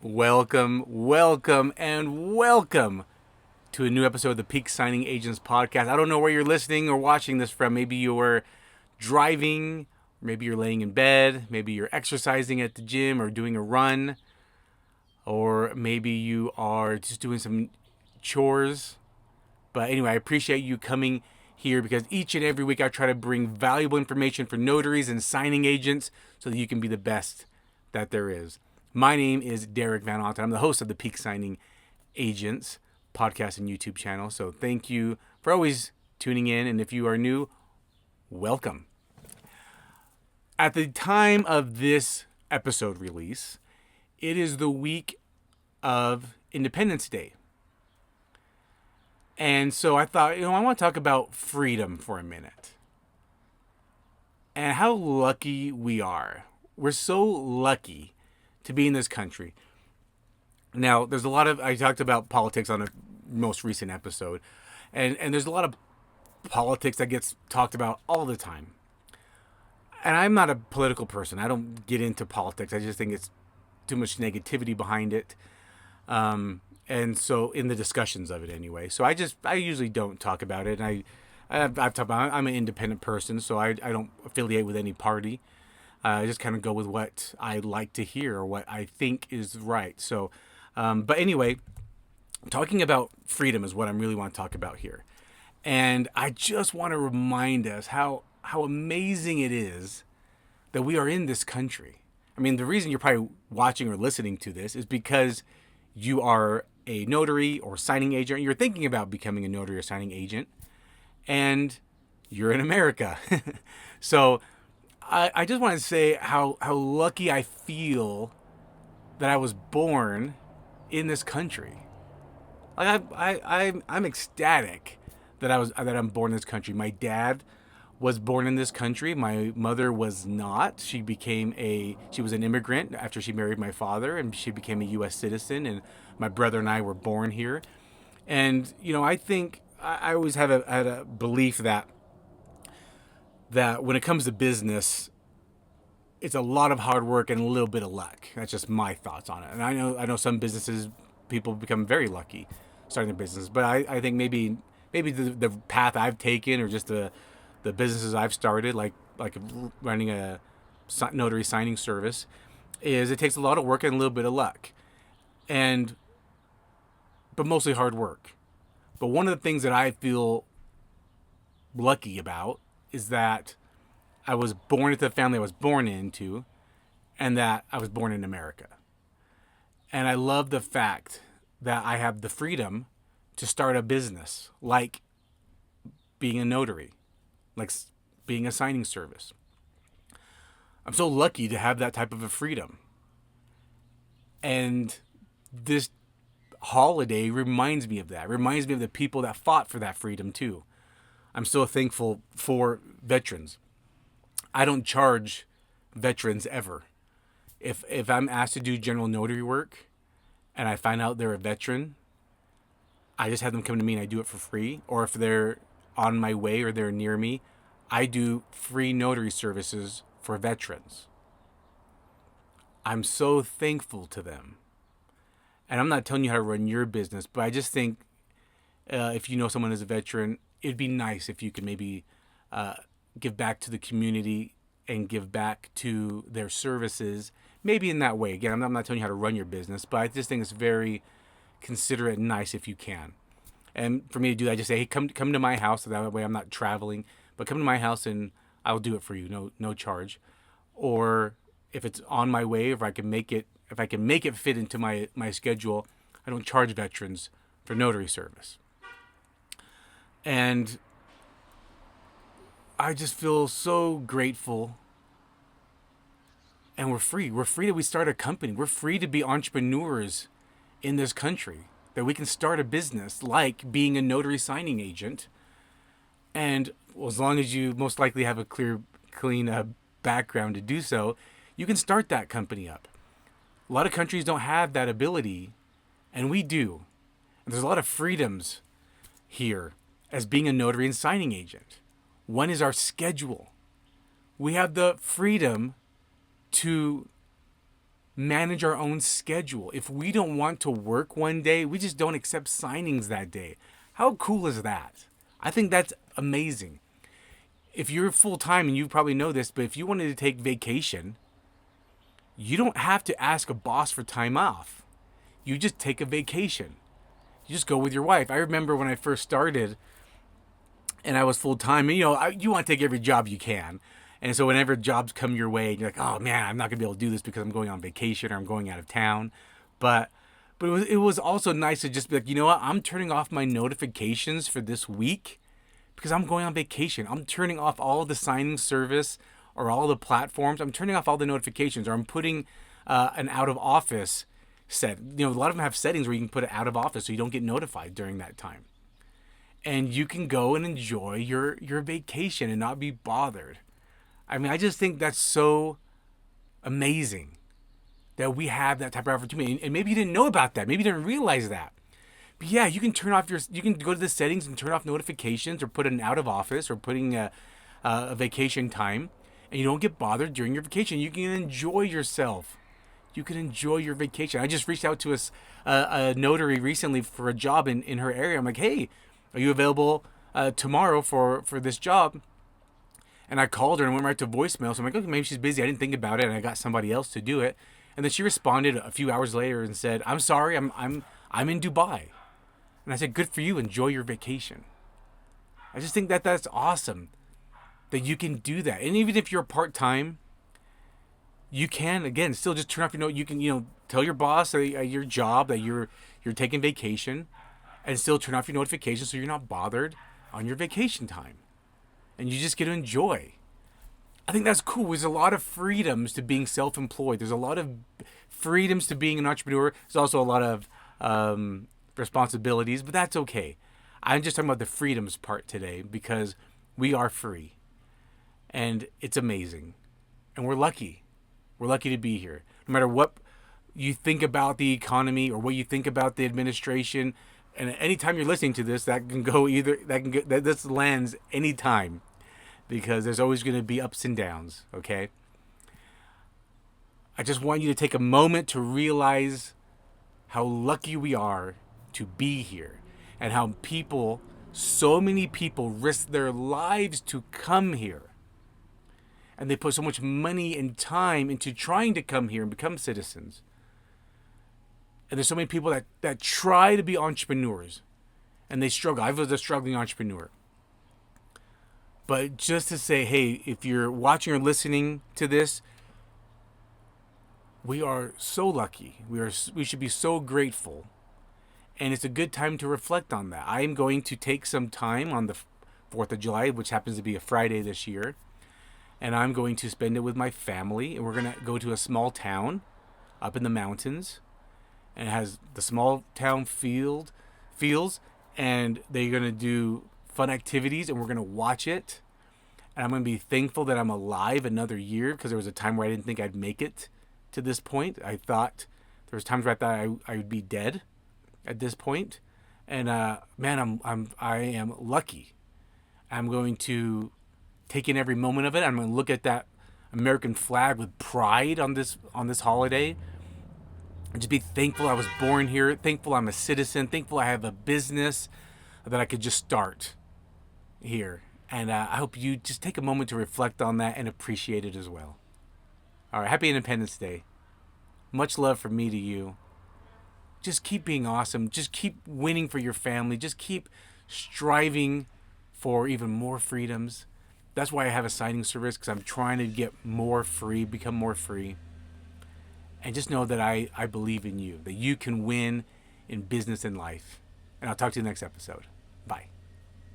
Welcome to a new episode of the Peak Signing Agents podcast. I don't know where you're listening or watching this from. Maybe you're driving, maybe you're laying in bed, maybe you're exercising at the gym or doing a run, or maybe you are just doing some chores. But anyway, I appreciate you coming here because each and every week I try to bring valuable information for notaries and signing agents so that you can be the best that there is. My name is Derek Van Alten. I'm the host of the Peak Signing Agents podcast and YouTube channel. So thank you for always tuning in. And if you are new, welcome. At the time of this episode release, it is the week of Independence Day. And so I thought, I want to talk about freedom for a minute and how lucky we are. We're so lucky to be in this country. Now, there's I talked about politics on a most recent episode, and there's a lot of politics that gets talked about all the time. And I'm not a political person. I don't get into politics. I just think it's too much negativity behind it. And so in the discussions of it anyway. So I usually don't talk about it. And I've talked about, I'm an independent person, so I don't affiliate with any party. I just kind of go with what I like to hear or what I think is right. So, but anyway, talking about freedom is what I really want to talk about here. And I just want to remind us how amazing it is that we are in this country. I mean, the reason you're probably watching or listening to this is because you are a notary or signing agent. You're thinking about becoming a notary or signing agent, and you're in America. So I just want to say how lucky I feel that I was born in this country. Like I'm ecstatic that I'm born in this country. My dad was born in this country. My mother was not. She was an immigrant after she married my father, and she became a U.S. citizen. And my brother and I were born here. And I think I always had a belief that when it comes to business, it's a lot of hard work and a little bit of luck. That's just my thoughts on it. And I know some businesses, people become very lucky starting their business, but I think maybe the path I've taken or just the businesses I've started, like running a notary signing service, is it takes a lot of work and a little bit of luck, but mostly hard work. But one of the things that I feel lucky about is that I was born into the family I was born into, and that I was born in America. And I love the fact that I have the freedom to start a business, like being a notary, like being a signing service. I'm so lucky to have that type of a freedom. And this holiday reminds me of that. It reminds me of the people that fought for that freedom too. I'm so thankful for veterans. I don't charge veterans ever. If I'm asked to do general notary work and I find out they're a veteran, I just have them come to me and I do it for free. Or if they're on my way or they're near me, I do free notary services for veterans. I'm so thankful to them. And I'm not telling you how to run your business, but I just think if you know someone is a veteran, it'd be nice if you could maybe give back to the community and give back to their services, maybe in that way. Again, I'm not telling you how to run your business, but I just think it's very considerate and nice if you can. And for me to do that, I just say, hey, come to my house, so that way I'm not traveling, but come to my house and I'll do it for you, no charge. Or if it's on my way, if I can make it fit into my schedule, I don't charge veterans for notary service. And I just feel so grateful. And we're free. We're free that we start a company. We're free to be entrepreneurs in this country. That we can start a business like being a notary signing agent. And as long as you most likely have a clean background to do so, you can start that company up. A lot of countries don't have that ability, and we do. And there's a lot of freedoms here as being a notary and signing agent. One is our schedule. We have the freedom to manage our own schedule. If we don't want to work one day, we just don't accept signings that day. How cool is that? I think that's amazing. If you're full time, and you probably know this, but if you wanted to take vacation, you don't have to ask a boss for time off. You just take a vacation. You just go with your wife. I remember when I first started and I was full time, and you want to take every job you can. And so whenever jobs come your way, you're like, oh man, I'm not gonna be able to do this because I'm going on vacation or I'm going out of town. But it was also nice to just be like, you know what, I'm turning off my notifications for this week because I'm going on vacation. I'm turning off all the signing service or all the platforms. I'm turning off all the notifications, or I'm putting an out of office set. A lot of them have settings where you can put it out of office so you don't get notified during that time. And you can go and enjoy your vacation and not be bothered. I mean, I just think that's so amazing that we have that type of opportunity. And maybe you didn't know about that. Maybe you didn't realize that. But yeah, you can you can go to the settings and turn off notifications, or put an out of office, or putting a vacation time, and you don't get bothered during your vacation. You can enjoy yourself. You can enjoy your vacation. I just reached out to a notary recently for a job in her area. I'm like, hey, are you available tomorrow for this job? And I called her and went right to voicemail. So I'm like, okay, maybe she's busy. I didn't think about it, and I got somebody else to do it. And then she responded a few hours later and said, "I'm sorry, I'm in Dubai." And I said, "Good for you. Enjoy your vacation." I just think that that's awesome that you can do that. And even if you're part time, you can again still just turn off your note. You can tell your boss at your job that you're taking vacation, and still turn off your notifications so you're not bothered on your vacation time, and you just get to enjoy. I think that's cool. There's a lot of freedoms to being self-employed. There's a lot of freedoms to being an entrepreneur. There's also a lot of responsibilities, but that's okay. I'm just talking about the freedoms part today because we are free, and it's amazing, and we're lucky. We're lucky to be here. No matter what you think about the economy or what you think about the administration, and anytime you're listening to this, that can go either. This lands anytime, because there's always going to be ups and downs. Okay. I just want you to take a moment to realize how lucky we are to be here, and how so many people risk their lives to come here. And they put so much money and time into trying to come here and become citizens. And there's so many people that try to be entrepreneurs, and they struggle. I was a struggling entrepreneur. But just to say, hey, if you're watching or listening to this, we are so lucky. We should be so grateful. And it's a good time to reflect on that. I am going to take some time on the 4th of July, which happens to be a Friday this year. And I'm going to spend it with my family. And we're going to go to a small town up in the mountains. And it has the small town feels. And they're going to do fun activities. And we're going to watch it. And I'm going to be thankful that I'm alive another year. Because there was a time where I didn't think I'd make it to this point. There was times where I thought I would be dead at this point. And man, I am lucky. I'm going to take in every moment of it. I'm going to look at that American flag with pride on this holiday, and just be thankful I was born here, thankful I'm a citizen, thankful I have a business that I could just start here. And I hope you just take a moment to reflect on that and appreciate it as well. All right, happy Independence Day. Much love from me to you. Just keep being awesome. Just keep winning for your family. Just keep striving for even more freedoms. That's why I have a signing service, because I'm trying to get more free, become more free. And just know that I believe in you, that you can win in business and life. And I'll talk to you next episode. Bye.